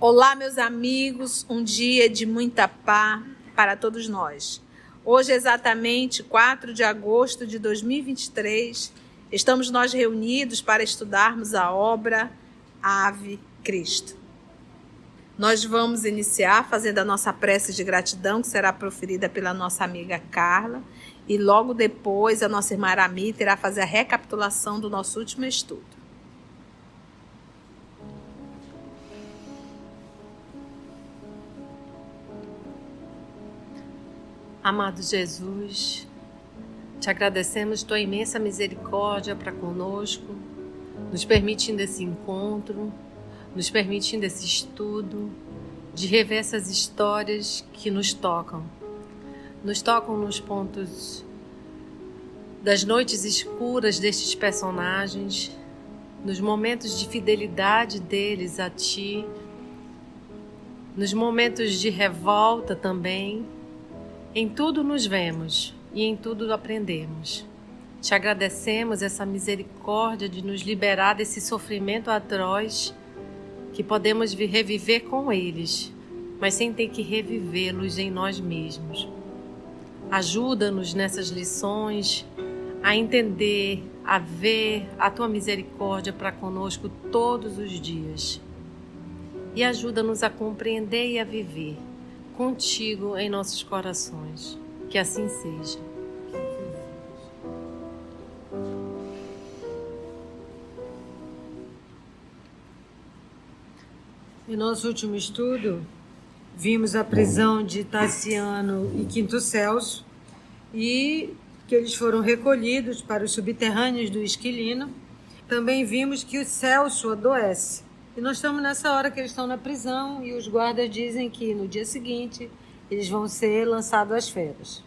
Olá, meus amigos, um dia de muita paz para todos nós. Hoje, exatamente 4 de agosto de 2023, estamos nós reunidos para estudarmos a obra Ave Cristo. Nós vamos iniciar fazendo a nossa prece de gratidão, que será proferida pela nossa amiga Carla, e logo depois a nossa irmã Aramita irá fazer a recapitulação do nosso último estudo. Amado Jesus, te agradecemos tua imensa misericórdia para conosco, nos permitindo esse encontro, nos permitindo esse estudo, de rever essas histórias que nos tocam nos pontos das noites escuras destes personagens, nos momentos de fidelidade deles a ti, nos momentos de revolta também. Em tudo nos vemos e em tudo aprendemos. Te agradecemos essa misericórdia de nos liberar desse sofrimento atroz que podemos reviver com eles, mas sem ter que revivê-los em nós mesmos. Ajuda-nos nessas lições a entender, a ver a tua misericórdia para conosco todos os dias. E ajuda-nos a compreender e a viver contigo em nossos corações. Que assim seja. Em nosso último estudo, vimos a prisão de Tassiano e Quinto Celso e que eles foram recolhidos para os subterrâneos do Esquilino. Também vimos que o Celso adoece. E nós estamos nessa hora que eles estão na prisão e os guardas dizem que no dia seguinte eles vão ser lançados às feras.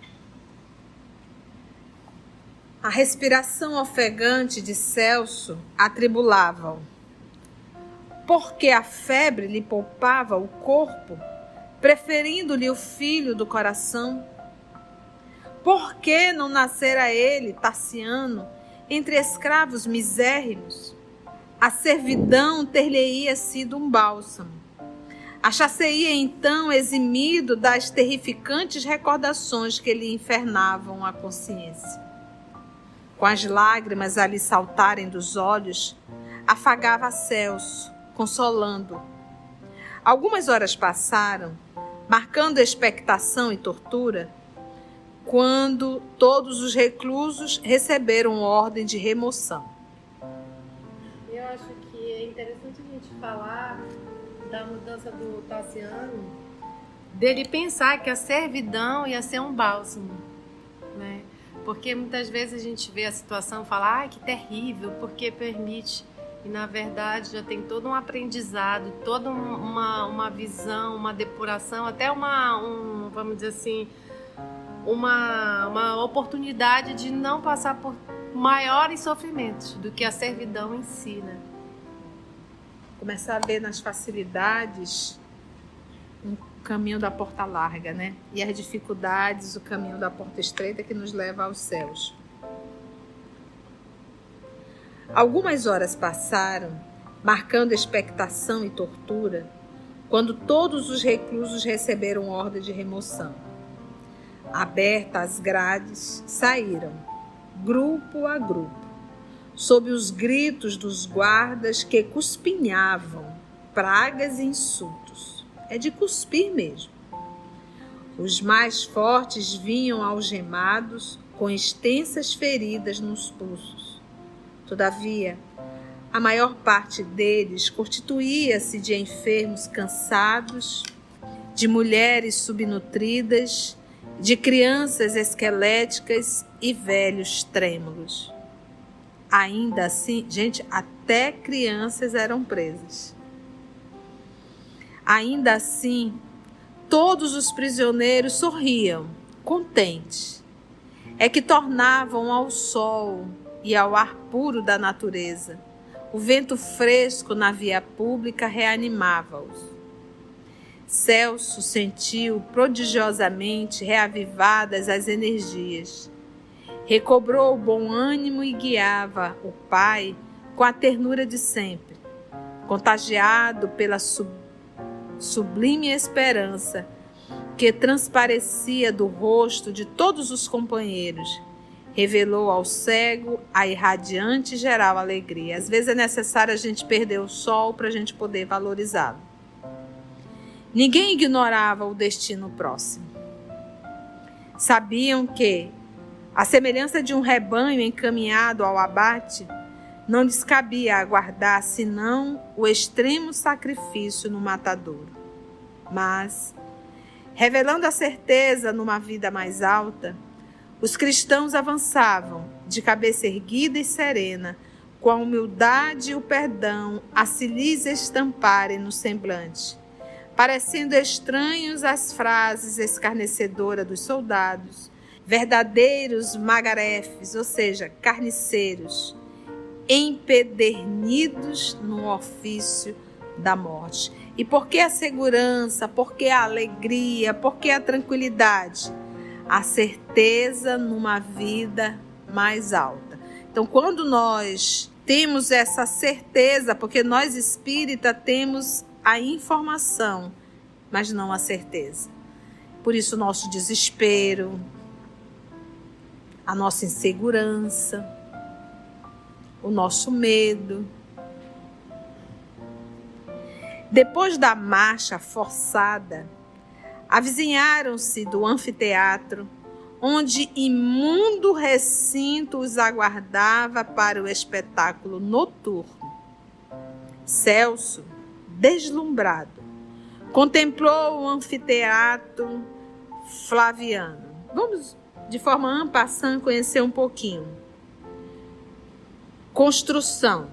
A respiração ofegante de Celso atribulava-o, porque a febre lhe poupava o corpo, preferindo-lhe o filho do coração. Por que não nascera ele, Tassiano, entre escravos misérrimos? A servidão ter-lhe-ia sido um bálsamo. Achar-se-ia então eximido das terrificantes recordações que lhe infernavam a consciência. Com as lágrimas a lhe saltarem dos olhos, afagava Celso, consolando-o. Algumas horas passaram, marcando expectação e tortura, quando todos os reclusos receberam ordem de remoção. Eu acho que é interessante a gente falar da mudança do Tassiano, dele pensar que a servidão ia ser um bálsamo, né? Porque muitas vezes a gente vê a situação e fala, ai, que terrível, porque permite. E na verdade já tem todo um aprendizado, toda uma visão, uma depuração, até vamos dizer assim, uma oportunidade de não passar por maiores sofrimentos do que a servidão em si, né? Começar a ver nas facilidades um caminho da porta larga, né? E as dificuldades, o caminho da porta estreita que nos leva aos céus. Algumas horas passaram, marcando expectação e tortura, quando todos os reclusos receberam ordem de remoção. Abertas as grades, saíram, grupo a grupo, sob os gritos dos guardas que cuspinhavam, pragas e insultos. É de cuspir mesmo. Os mais fortes vinham algemados, com extensas feridas nos pulsos. Todavia, a maior parte deles constituía-se de enfermos cansados, de mulheres subnutridas, de crianças esqueléticas e velhos trêmulos. Ainda assim, gente, até crianças eram presas. Ainda assim, todos os prisioneiros sorriam, contentes. É que tornavam ao sol e ao ar puro da natureza. O vento fresco na via pública reanimava-os. Celso sentiu prodigiosamente reavivadas as energias. Recobrou o bom ânimo e guiava o pai com a ternura de sempre, contagiado pela sublime esperança que transparecia do rosto de todos os companheiros, revelou ao cego a irradiante e geral alegria. Às vezes é necessário a gente perder o sol para a gente poder valorizá-lo. Ninguém ignorava o destino próximo. Sabiam que, à semelhança de um rebanho encaminhado ao abate, não lhes cabia aguardar senão o extremo sacrifício no matadouro. Mas, revelando a certeza numa vida mais alta, os cristãos avançavam, de cabeça erguida e serena, com a humildade e o perdão a se lhes estamparem no semblante, parecendo estranhos às frases escarnecedoras dos soldados, verdadeiros magarefes, ou seja, carniceiros, empedernidos no ofício da morte. E por que a segurança? Por que a alegria? Por que a tranquilidade? A certeza numa vida mais alta. Então, quando nós temos essa certeza, porque nós espírita temos a informação, mas não a certeza. Por isso o nosso desespero, a nossa insegurança, o nosso medo. Depois da marcha forçada, avizinharam-se do anfiteatro, onde imundo recinto os aguardava para o espetáculo noturno. Celso, deslumbrado, contemplou o anfiteatro flaviano. Vamos, de forma en passant, conhecer um pouquinho. Construção: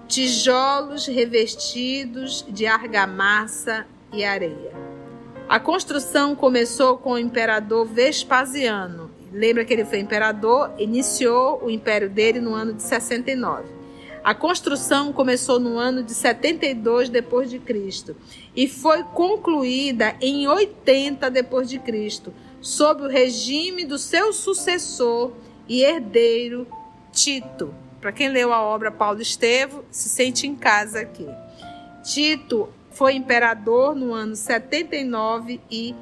tijolos revestidos de argamassa e areia. A construção começou com o imperador Vespasiano. Lembra que ele foi imperador? Iniciou o império dele no ano de 69. A construção começou no ano de 72 depois de Cristo e foi concluída em 80 depois de Cristo, sob o regime do seu sucessor e herdeiro Tito. Para quem leu a obra Paulo Estevo, se sente em casa aqui. Tito foi imperador no ano 79 e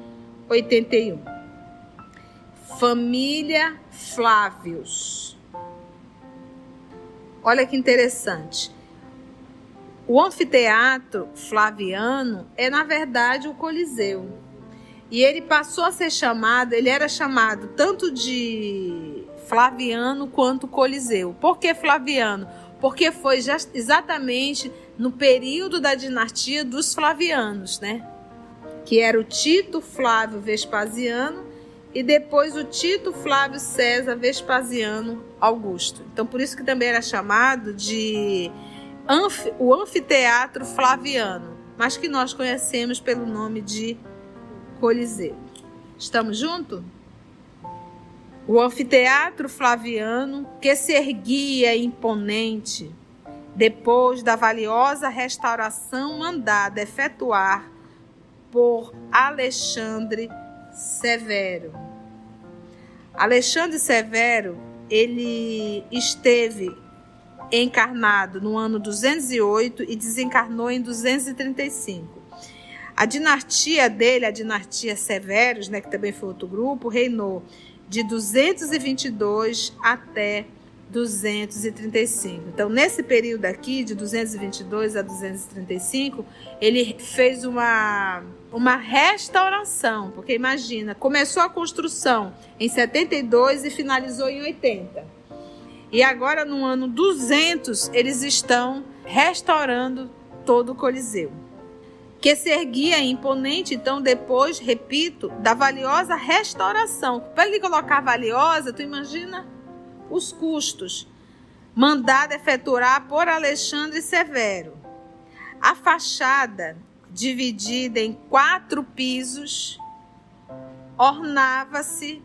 81. Família Flávios. Olha que interessante. O anfiteatro flaviano é, na verdade, o Coliseu. E ele passou a ser chamado, ele era chamado tanto de Flaviano quanto Coliseu. Por que Flaviano? Porque foi exatamente no período da dinastia dos Flavianos, né? Que era o Tito Flávio Vespasiano e depois o Tito Flávio César Vespasiano Augusto. Então, por isso que também era chamado de o anfiteatro flaviano, mas que nós conhecemos pelo nome de Coliseu. Estamos juntos? O anfiteatro flaviano, que se erguia imponente depois da valiosa restauração mandada efetuar por Alexandre Severo. Alexandre Severo, ele esteve encarnado no ano 208 e desencarnou em 235. A dinastia dele, a dinastia Severos, né, que também foi outro grupo, reinou de 222 até 235. Então, nesse período aqui, de 222 a 235, ele fez uma restauração, porque imagina, começou a construção em 72 e finalizou em 80. E agora, no ano 200, eles estão restaurando todo o Coliseu, que se erguia imponente, então, depois, repito, da valiosa restauração. Para ele colocar valiosa, tu imagina os custos. Mandada efetuar por Alexandre Severo. A fachada, dividida em 4 pisos, ornava-se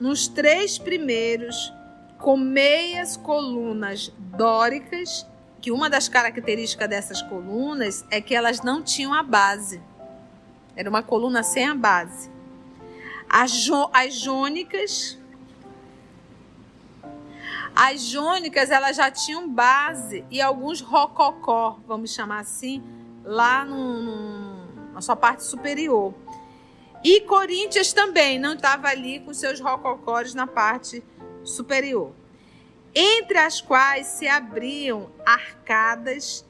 nos 3 primeiros com meias colunas dóricas, que uma das características dessas colunas é que elas não tinham a base. Era uma coluna sem a base. As jônicas, elas já tinham base e alguns rococó, vamos chamar assim, lá na sua parte superior. E Coríntias também não estava ali com seus rococós na parte superior, entre as quais se abriam arcadas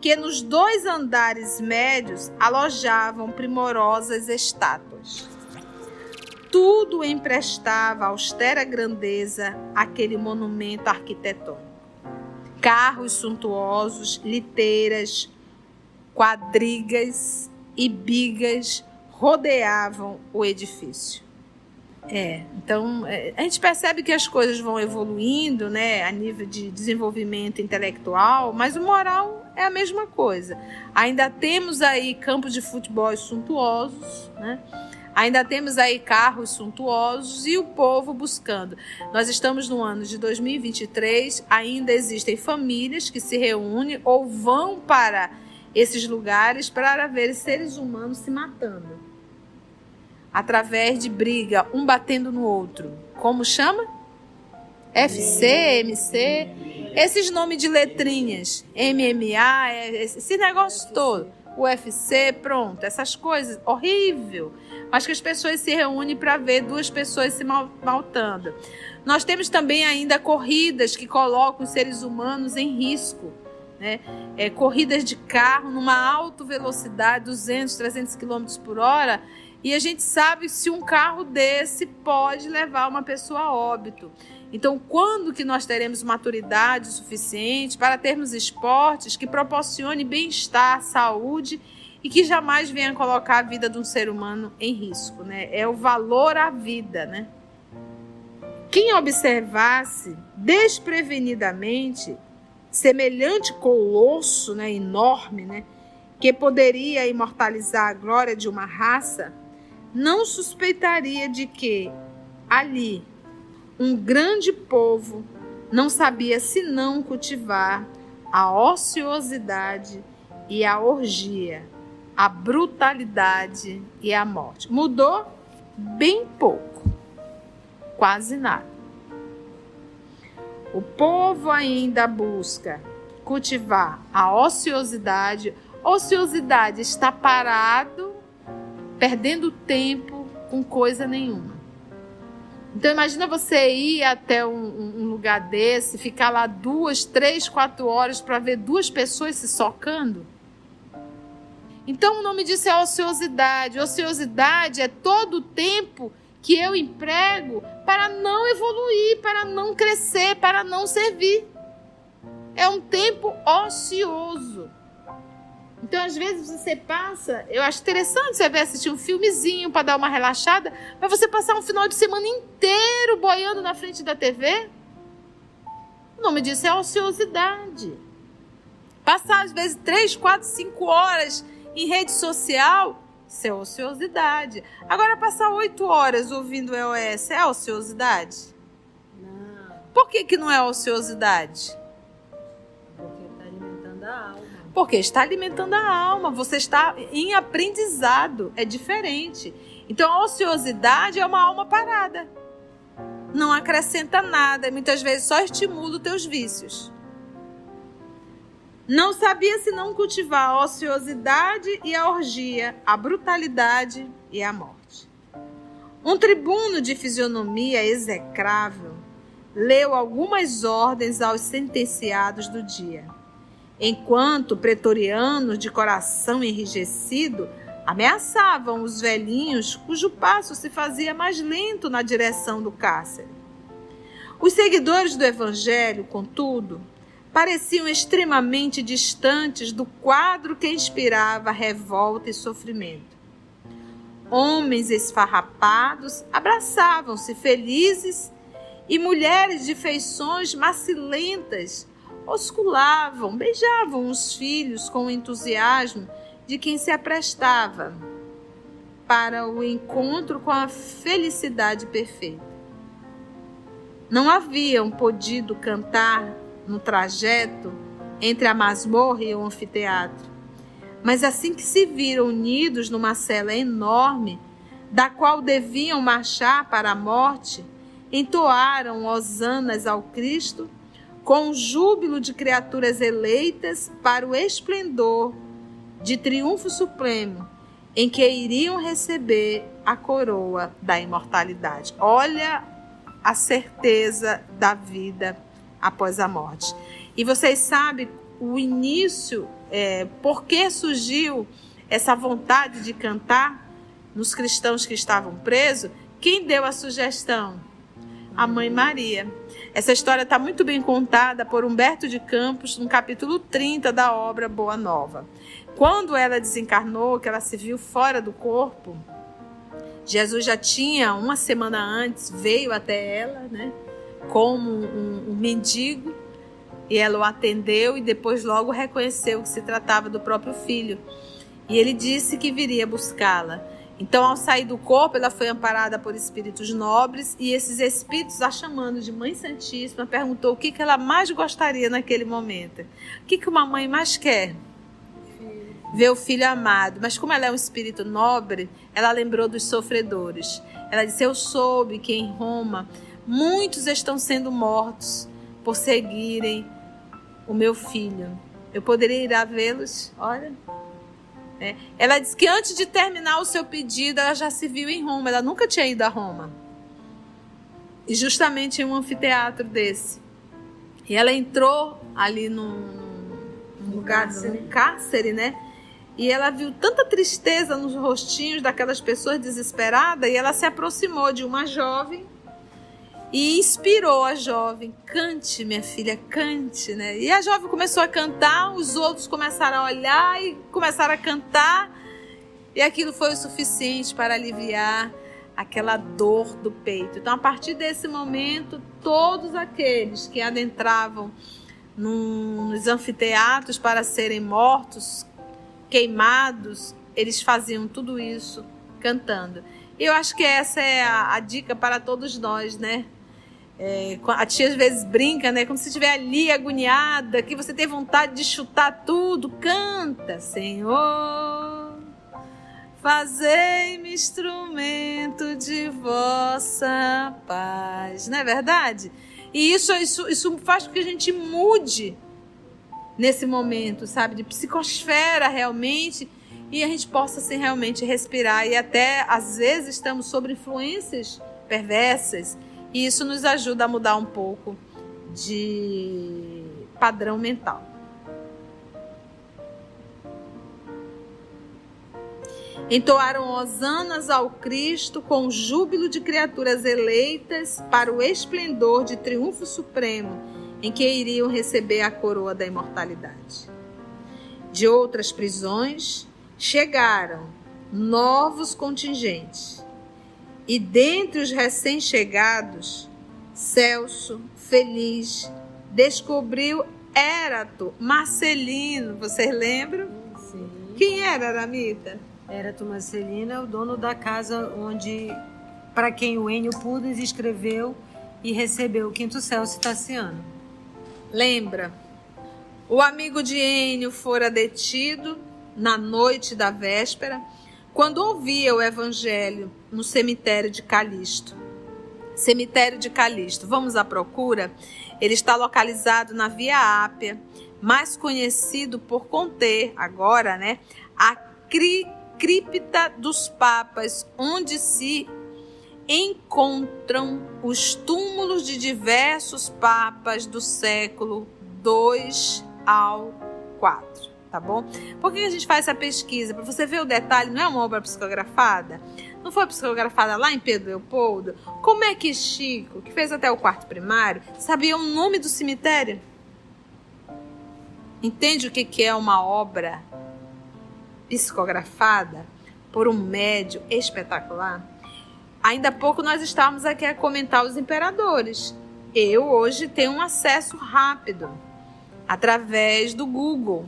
que nos 2 andares médios alojavam primorosas estátuas. Tudo emprestava austera grandeza àquele monumento arquitetônico. Carros suntuosos, liteiras, quadrigas e bigas rodeavam o edifício. Então, a gente percebe que as coisas vão evoluindo, né, a nível de desenvolvimento intelectual, mas o moral é a mesma coisa. Ainda temos aí campos de futebol suntuosos, né? Ainda temos aí carros suntuosos e o povo buscando. Nós estamos no ano de 2023, ainda existem famílias que se reúnem ou vão para esses lugares para ver seres humanos se matando, através de briga, um batendo no outro. Como chama? FC, MC, esses nomes de letrinhas, MMA, esse negócio todo, UFC, pronto, essas coisas, horrível. Mas que as pessoas se reúnem para ver 2 pessoas se maltando. Nós temos também ainda corridas que colocam os seres humanos em risco, né? Corridas de carro numa alta velocidade, 200, 300 km por hora, e a gente sabe se um carro desse pode levar uma pessoa a óbito. Então, quando que nós teremos maturidade suficiente para termos esportes que proporcionem bem-estar, saúde e que jamais venham colocar a vida de um ser humano em risco, né? É o valor à vida, né? Quem observasse desprevenidamente semelhante colosso, né, enorme, né, que poderia imortalizar a glória de uma raça, não suspeitaria de que ali um grande povo não sabia senão cultivar a ociosidade e a orgia, a brutalidade e a morte. Mudou bem pouco, quase nada. O povo ainda busca cultivar a ociosidade. Ociosidade está parado, perdendo tempo com coisa nenhuma. Então imagina você ir até um lugar desse, ficar lá 2, 3, 4 horas para ver 2 pessoas se socando. Então o nome disso é ociosidade. Ociosidade é todo o tempo que eu emprego para não evoluir, para não crescer, para não servir. É um tempo ocioso. Então, às vezes, você passa... Eu acho interessante você ver assistir um filmezinho para dar uma relaxada, mas você passar um final de semana inteiro boiando na frente da TV. O nome disso é ociosidade. Passar, às vezes, 3, 4, 5 horas em rede social, isso é ociosidade. Agora, passar 8 horas ouvindo EOS é ociosidade? Não. Por que não é ociosidade? Porque está alimentando a alma. Porque está alimentando a alma, você está em aprendizado, é diferente. Então a ociosidade é uma alma parada, não acrescenta nada, muitas vezes só estimula os teus vícios. Não sabia senão cultivar a ociosidade e a orgia, a brutalidade e a morte. Um tribuno de fisionomia execrável leu algumas ordens aos sentenciados do dia, enquanto pretorianos de coração enrijecido ameaçavam os velhinhos cujo passo se fazia mais lento na direção do cárcere. Os seguidores do evangelho, contudo, pareciam extremamente distantes do quadro que inspirava revolta e sofrimento. Homens esfarrapados abraçavam-se felizes e mulheres de feições macilentas osculavam, beijavam os filhos com o entusiasmo de quem se aprestava para o encontro com a felicidade perfeita. Não haviam podido cantar no trajeto entre a masmorra e o anfiteatro, mas assim que se viram unidos numa cela enorme, da qual deviam marchar para a morte, entoaram hosanas ao Cristo com o júbilo de criaturas eleitas para o esplendor de triunfo supremo em que iriam receber a coroa da imortalidade. Olha a certeza da vida após a morte. E vocês sabem o início, por que surgiu essa vontade de cantar nos cristãos que estavam presos? Quem deu a sugestão? A Mãe Maria. Essa história está muito bem contada por Humberto de Campos no capítulo 30 da obra Boa Nova. Quando ela desencarnou, que ela se viu fora do corpo, Jesus já tinha, uma semana antes, veio até ela, né, como um mendigo, e ela o atendeu e depois logo reconheceu que se tratava do próprio filho. E ele disse que viria buscá-la. Então, ao sair do corpo, ela foi amparada por espíritos nobres, e esses espíritos, a chamando de Mãe Santíssima, perguntou o que ela mais gostaria naquele momento. O que uma mãe mais quer? Ver o filho amado. Mas como ela é um espírito nobre, ela lembrou dos sofredores. Ela disse: eu soube que em Roma muitos estão sendo mortos por seguirem o meu filho. Eu poderia ir a vê-los? Olha. Ela disse que antes de terminar o seu pedido, ela já se viu em Roma. Ela nunca tinha ido a Roma. E justamente em um anfiteatro desse. E ela entrou ali num cárcere, né? E ela viu tanta tristeza nos rostinhos daquelas pessoas desesperadas, e ela se aproximou de uma jovem e inspirou a jovem: cante, minha filha, cante, né? E a jovem começou a cantar, os outros começaram a olhar e começaram a cantar, e aquilo foi o suficiente para aliviar aquela dor do peito. Então, a partir desse momento, todos aqueles que adentravam nos anfiteatros para serem mortos, queimados, eles faziam tudo isso cantando. E eu acho que essa é a dica para todos nós, né? A tia às vezes brinca, né? Quando você estiver ali agoniada, que você tem vontade de chutar tudo, canta: Senhor, fazei-me instrumento de vossa paz. Não é verdade? E isso faz com que a gente mude nesse momento, sabe? De psicosfera realmente, e a gente possa assim, realmente respirar. E até às vezes estamos sob influências perversas, e isso nos ajuda a mudar um pouco de padrão mental. Entoaram hosanas ao Cristo com júbilo de criaturas eleitas para o esplendor de triunfo supremo, em que iriam receber a coroa da imortalidade. De outras prisões chegaram novos contingentes, e dentre os recém-chegados, Celso, feliz, descobriu Érato Marcelino. Vocês lembram? Sim. Quem era, Aramita? Érato Marcelino é o dono da casa para quem o Enio Pudens escreveu e recebeu o quinto céu Tassiano. Lembra? O amigo de Enio fora detido na noite da véspera, quando ouvia o evangelho no cemitério de Calixto. Cemitério de Calixto, vamos à procura? Ele está localizado na Via Ápia, mais conhecido por conter agora, né, a cripta dos papas, onde se encontram os túmulos de diversos papas do século 2 ao 4, tá bom? Por que a gente faz essa pesquisa? Para você ver o detalhe, não é uma obra psicografada? Não foi psicografada lá em Pedro Leopoldo? Como é que Chico, que fez até o quarto primário, sabia o nome do cemitério? Entende o que é uma obra psicografada por um médium espetacular? Ainda há pouco nós estávamos aqui a comentar os imperadores. Eu hoje tenho um acesso rápido através do Google.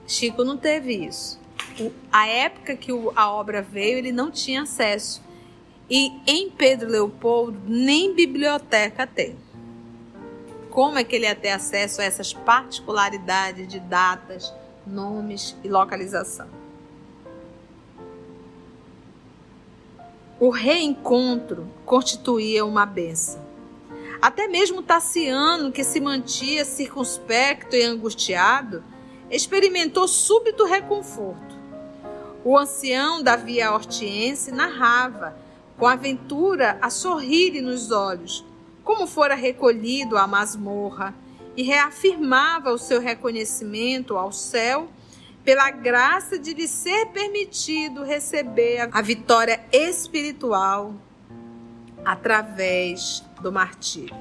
Chico não teve isso. A época que a obra veio, ele não tinha acesso. E em Pedro Leopoldo, nem biblioteca tem. Como é que ele ia ter acesso a essas particularidades de datas, nomes e localização? O reencontro constituía uma bênção. Até mesmo Tassiano, que se mantinha circunspecto e angustiado, experimentou súbito reconforto. O ancião da Via Hortiense narrava, com aventura a sorrir-lhe nos olhos, como fora recolhido à masmorra, e reafirmava o seu reconhecimento ao céu pela graça de lhe ser permitido receber a vitória espiritual através do martírio.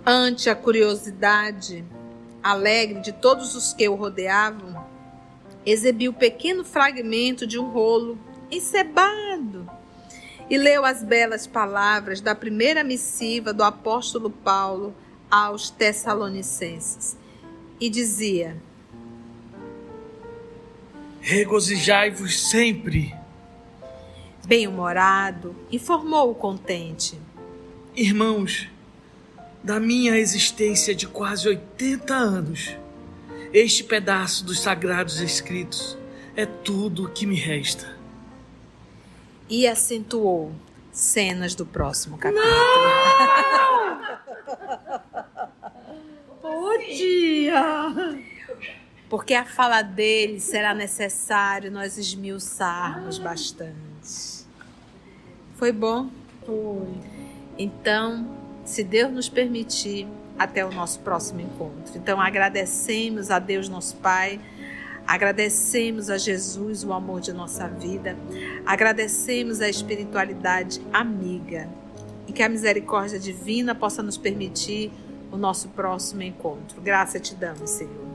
Ante a curiosidade alegre de todos os que o rodeavam, exibiu pequeno fragmento de um rolo encebado e leu as belas palavras da primeira missiva do apóstolo Paulo aos Tessalonicenses. E dizia: regozijai-vos sempre. Bem-humorado, informou o contente: Irmãos, da minha existência de quase 80 anos, este pedaço dos sagrados escritos é tudo o que me resta. E acentuou cenas do próximo capítulo. Ô dia! Porque a fala dele será necessário nós esmiuçarmos bastante. Foi bom? Foi. Então, se Deus nos permitir, até o nosso próximo encontro. Então, agradecemos a Deus, nosso Pai, agradecemos a Jesus, o amor de nossa vida, agradecemos a espiritualidade amiga e que a misericórdia divina possa nos permitir o nosso próximo encontro. Graça te damos, Senhor.